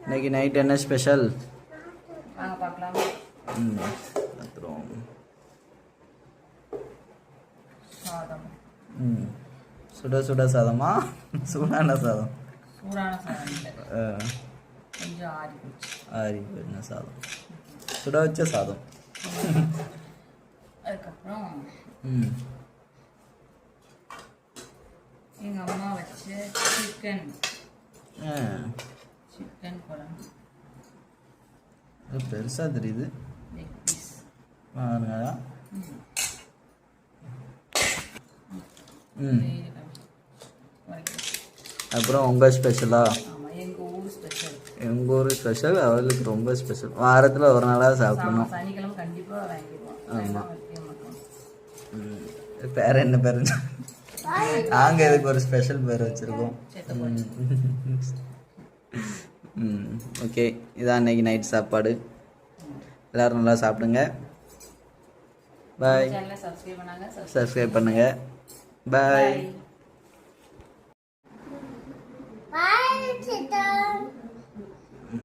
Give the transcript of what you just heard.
இன்னைக்கு நைட் என்ன ஸ்பெஷல்? வாங்க பார்க்கலாம். அப்புறம் சாதம். சுட சுட சாதமா சூடான சாதம்? சூடான சாதம் இல்லை, கொஞ்சம் ஆறி போச்சு. ஆறி போயின சாதம், சுட வச்ச சாதம். அதுக்கப்புறம் எங்கள் அம்மா வச்ச சிக்கன் குழம்பு. பெருசாக தெரியுது. Leg piece. அப்புறம் உங்கள் ஸ்பெஷலா? ஆமாம், எங்கள் ஊர் ஸ்பெஷல். எங்கள் ஊர் ஸ்பெஷல் அவளுக்கு ரொம்ப ஸ்பெஷல். வாரத்தில் ஒரு நாளாக சாப்பிடணும். சனிக்கிழமை கண்டிப்பாக வாங்கிடுவோம். ஆமாம். பேர் என்ன பேர்? நாங்கள் இதுக்கு ஒரு ஸ்பெஷல் பேர் வச்சுருக்கோம். ஓகே, இதான் இன்னைக்கு நைட் சாப்பாடு. எல்லோரும் நல்லா சாப்பிடுங்க. பாய். சப்ஸ்கிரைப் பண்ணுங்கள். பாய்.